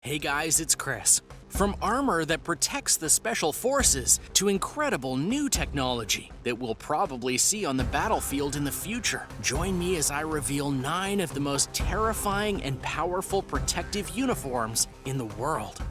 Hey guys, it's Chris. From armor that protects the Special Forces to incredible new technology that we'll probably see on the battlefield in the future, join me as I reveal 9 of the most terrifying and powerful protective uniforms in the world.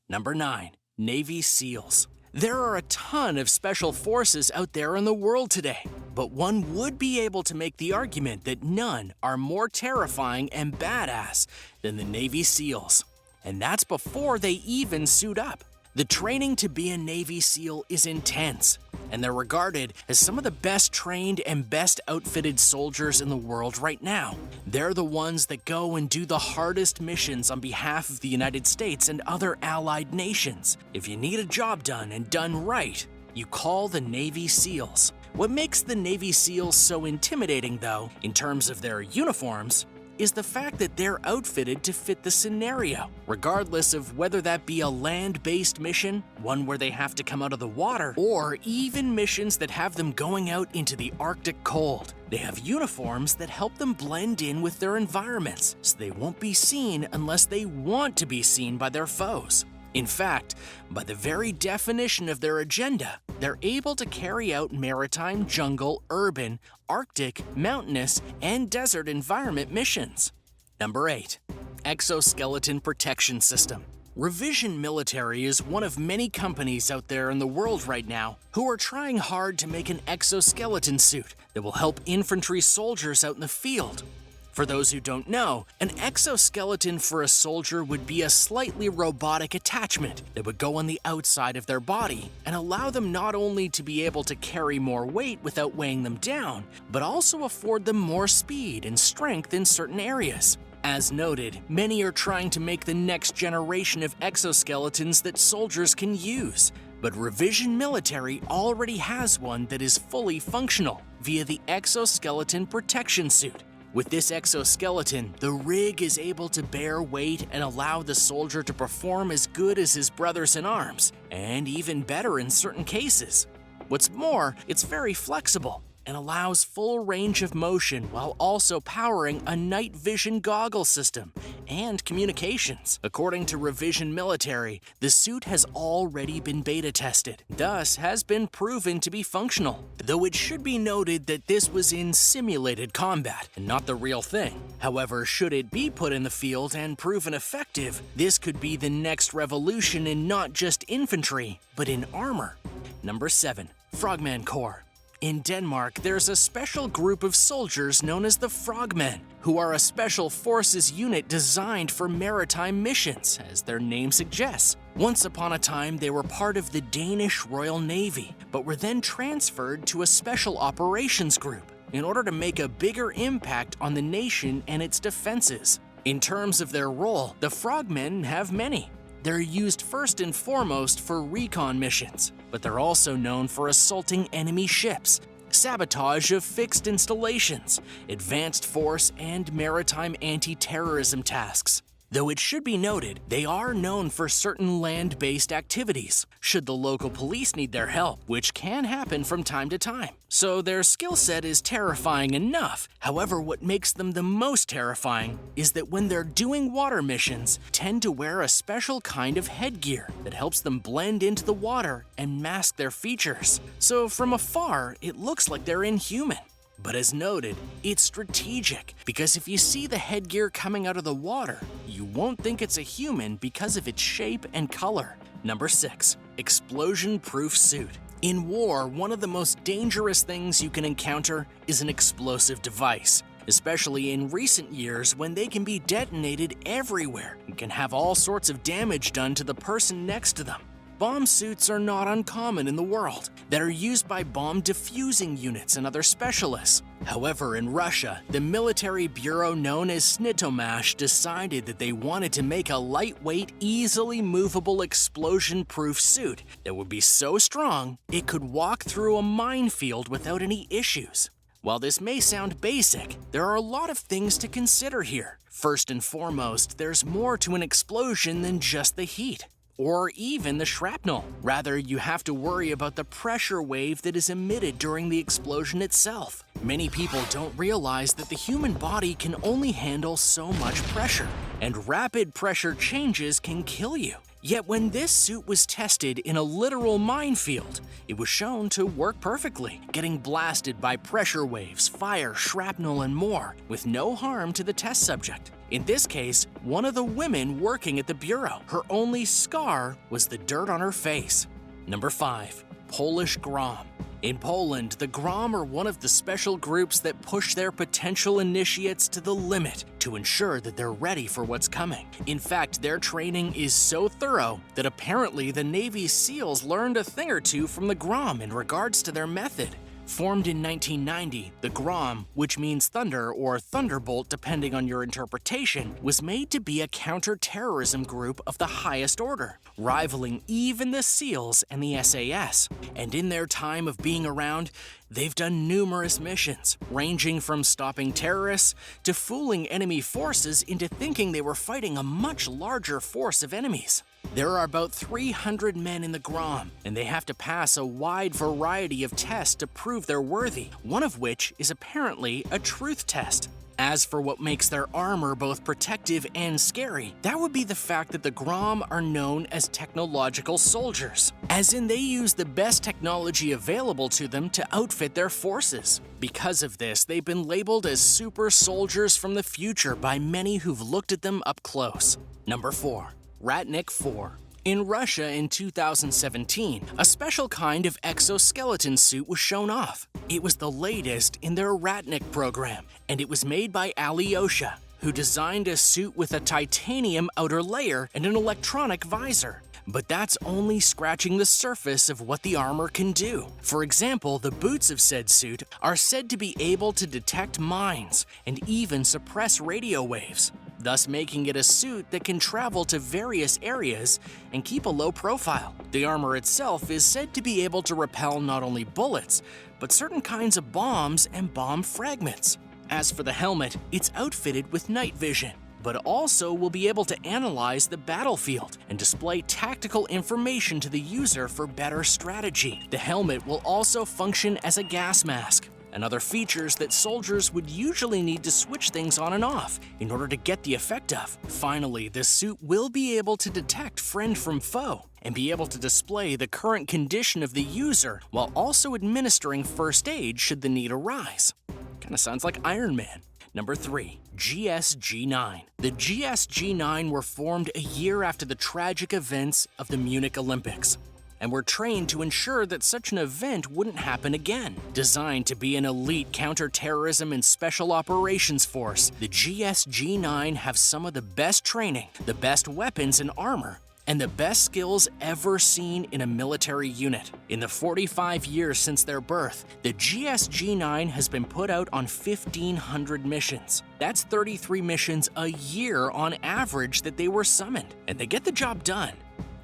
Number 9. Navy SEALs. There are a ton of special forces out there in the world today, but one would be able to make the argument that none are more terrifying and badass than the Navy SEALs. And that's before they even suit up. The training to be a Navy SEAL is intense, and they're regarded as some of the best trained and best outfitted soldiers in the world right now. They're the ones that go and do the hardest missions on behalf of the United States and other allied nations. If you need a job done and done right, you call the Navy SEALs. What makes the Navy SEALs so intimidating, though, in terms of their uniforms, is the fact that they're outfitted to fit the scenario, regardless of whether that be a land-based mission, one where they have to come out of the water, or even missions that have them going out into the Arctic cold. They have uniforms that help them blend in with their environments, so they won't be seen unless they want to be seen by their foes. In fact, by the very definition of their agenda, they're able to carry out maritime, jungle, urban, Arctic, mountainous, and desert environment missions. Number 8. Exoskeleton Protection System. Revision Military is one of many companies out there in the world right now who are trying hard to make an exoskeleton suit that will help infantry soldiers out in the field. For those who don't know, an exoskeleton for a soldier would be a slightly robotic attachment that would go on the outside of their body and allow them not only to be able to carry more weight without weighing them down, but also afford them more speed and strength in certain areas. As noted, many are trying to make the next generation of exoskeletons that soldiers can use, but Revision Military already has one that is fully functional via the Exoskeleton Protection Suit. With this exoskeleton, the rig is able to bear weight and allow the soldier to perform as good as his brothers in arms, and even better in certain cases. What's more, it's very flexible and allows full range of motion while also powering a night vision goggle system and communications. According to Revision Military, the suit has already been beta tested, thus has been proven to be functional, though it should be noted that this was in simulated combat and not the real thing. However, should it be put in the field and proven effective, this could be the next revolution in not just infantry, but in armor. Number 7. FROGMAN Corps. In Denmark, there's a special group of soldiers known as the FROGMAN, who are a special forces unit designed for maritime missions, as their name suggests. Once upon a time, they were part of the Danish Royal Navy, but were then transferred to a special operations group in order to make a bigger impact on the nation and its defenses. In terms of their role, the FROGMAN have many. They're used first and foremost for recon missions, but they're also known for assaulting enemy ships, sabotage of fixed installations, advanced force, and maritime anti-terrorism tasks. Though it should be noted, they are known for certain land-based activities, should the local police need their help, which can happen from time to time. So their skill set is terrifying enough. However, what makes them the most terrifying is that when they're doing water missions, tend to wear a special kind of headgear that helps them blend into the water and mask their features. So from afar, it looks like they're inhuman. But as noted, it's strategic, because if you see the headgear coming out of the water, you won't think it's a human because of its shape and color. Number 6. Explosion-proof suit. In war, one of the most dangerous things you can encounter is an explosive device, especially in recent years when they can be detonated everywhere and can have all sorts of damage done to the person next to them. Bomb suits are not uncommon in the world that are used by bomb defusing units and other specialists. However, in Russia, the military bureau known as SNITOMASH decided that they wanted to make a lightweight, easily movable explosion-proof suit that would be so strong it could walk through a minefield without any issues. While this may sound basic, there are a lot of things to consider here. First and foremost, there's more to an explosion than just the heat. or even the shrapnel. Rather, you have to worry about the pressure wave that is emitted during the explosion itself. Many people don't realize that the human body can only handle so much pressure, and rapid pressure changes can kill you. Yet when this suit was tested in a literal minefield, it was shown to work perfectly, getting blasted by pressure waves, fire, shrapnel, and more, with no harm to the test subject. In this case, one of the women working at the bureau. Her only scar was the dirt on her face. Number 5. Polish GROM. In Poland, the GROM are one of the special groups that push their potential initiates to the limit to ensure that they're ready for what's coming. In fact, their training is so thorough that apparently the Navy SEALs learned a thing or two from the GROM in regards to their method. Formed in 1990, the GROM, which means thunder or thunderbolt depending on your interpretation, was made to be a counter-terrorism group of the highest order, rivaling even the SEALs and the SAS. And in their time of being around, they've done numerous missions, ranging from stopping terrorists to fooling enemy forces into thinking they were fighting a much larger force of enemies. There are about 300 men in the GROM, and they have to pass a wide variety of tests to prove they're worthy, one of which is apparently a truth test. As for what makes their armor both protective and scary, that would be the fact that the GROM are known as technological soldiers, as in they use the best technology available to them to outfit their forces. Because of this, they've been labeled as super soldiers from the future by many who've looked at them up close. Number 4. Ratnik 4. In Russia in 2017, a special kind of exoskeleton suit was shown off. It was the latest in their Ratnik program, and it was made by Alyosha, who designed a suit with a titanium outer layer and an electronic visor. But that's only scratching the surface of what the armor can do. For example, the boots of said suit are said to be able to detect mines and even suppress radio waves, thus making it a suit that can travel to various areas and keep a low profile. The armor itself is said to be able to repel not only bullets, but certain kinds of bombs and bomb fragments. As for the helmet, it's outfitted with night vision, but also will be able to analyze the battlefield and display tactical information to the user for better strategy. The helmet will also function as a gas mask, and other features that soldiers would usually need to switch things on and off in order to get the effect of. Finally, this suit will be able to detect friend from foe and be able to display the current condition of the user while also administering first aid should the need arise. Kinda sounds like Iron Man. Number 3. GSG-9. The GSG-9 were formed a year after the tragic events of the Munich Olympics, and were trained to ensure that such an event wouldn't happen again. Designed to be an elite counter-terrorism and special operations force, the GSG-9 have some of the best training, the best weapons and armor, and the best skills ever seen in a military unit. In the 45 years since their birth, the GSG-9 has been put out on 1,500 missions. That's 33 missions a year on average that they were summoned, and they get the job done.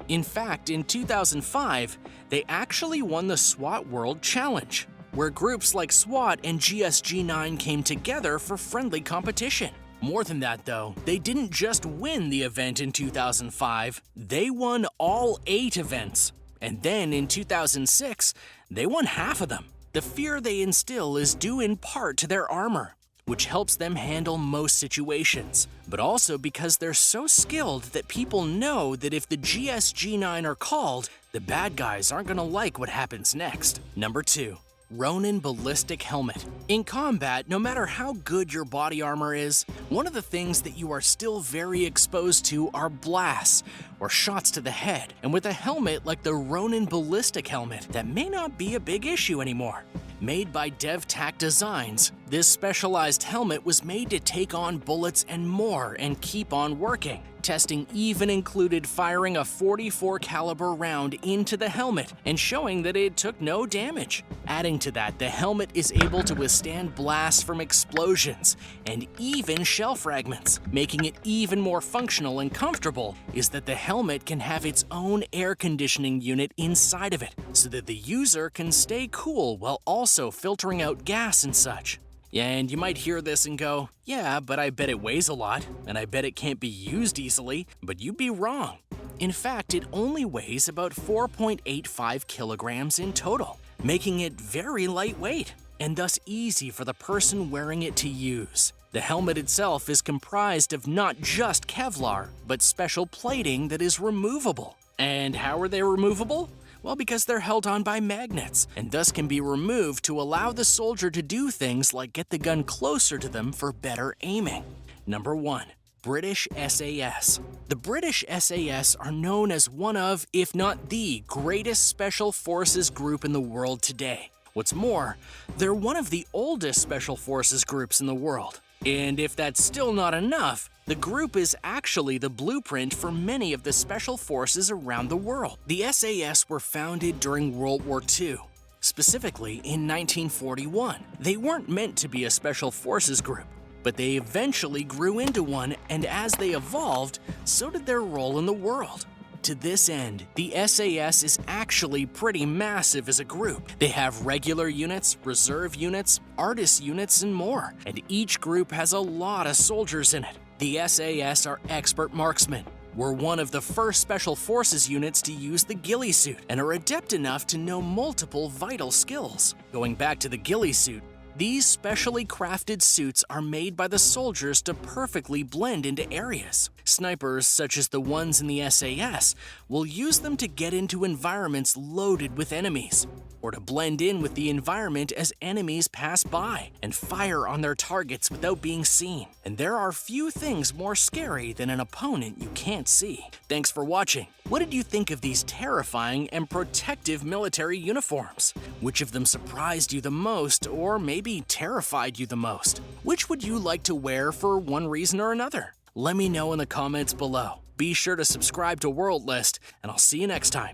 In fact, in 2005, they actually won the SWAT World Challenge, where groups like SWAT and GSG-9 came together for friendly competition. More than that though, they didn't just win the event in 2005, they won all 8 events. And then in 2006, they won half of them. The fear they instill is due in part to their armor, which helps them handle most situations, but also because they're so skilled that people know that if the GSG-9 are called, the bad guys aren't gonna like what happens next. Number 2. RONIN Ballistic Helmet. In combat, no matter how good your body armor is, one of the things that you are still very exposed to are blasts or shots to the head, and with a helmet like the RONIN Ballistic Helmet, that may not be a big issue anymore. Made by Devtac Designs, this specialized helmet was made to take on bullets and more and keep on working. Testing even included firing a .44 caliber round into the helmet and showing that it took no damage. Adding to that, the helmet is able to withstand blasts from explosions and even shell fragments. Making it even more functional and comfortable is that the helmet can have its own air conditioning unit inside of it, so that the user can stay cool while also filtering out gas and such. And you might hear this and go, yeah, but I bet it weighs a lot, and I bet it can't be used easily, but you'd be wrong. In fact, it only weighs about 4.85 kilograms in total, making it very lightweight and thus easy for the person wearing it to use. The helmet itself is comprised of not just Kevlar, but special plating that is removable. And how are they removable? Well, because they're held on by magnets, and thus can be removed to allow the soldier to do things like get the gun closer to them for better aiming. Number 1. British SAS. The British SAS are known as one of, if not the greatest special forces group in the world today. What's more, they're one of the oldest special forces groups in the world. And if that's still not enough, the group is actually the blueprint for many of the special forces around the world. The SAS were founded during World War II, specifically in 1941. They weren't meant to be a special forces group, but they eventually grew into one, and as they evolved, so did their role in the world. To this end, the SAS is actually pretty massive as a group. They have regular units, reserve units, artist units, and more, and each group has a lot of soldiers in it. The SAS are expert marksmen, were one of the first special forces units to use the ghillie suit, and are adept enough to know multiple vital skills. Going back to the ghillie suit, these specially crafted suits are made by the soldiers to perfectly blend into areas. Snipers, such as the ones in the SAS, will use them to get into environments loaded with enemies, or to blend in with the environment as enemies pass by and fire on their targets without being seen. And there are few things more scary than an opponent you can't see. Thanks for watching. What did you think of these terrifying and protective military uniforms? Which of them surprised you the most, or maybe terrified you the most? Which would you like to wear for one reason or another? Let me know in the comments below. Be sure to subscribe to World List, and I'll see you next time.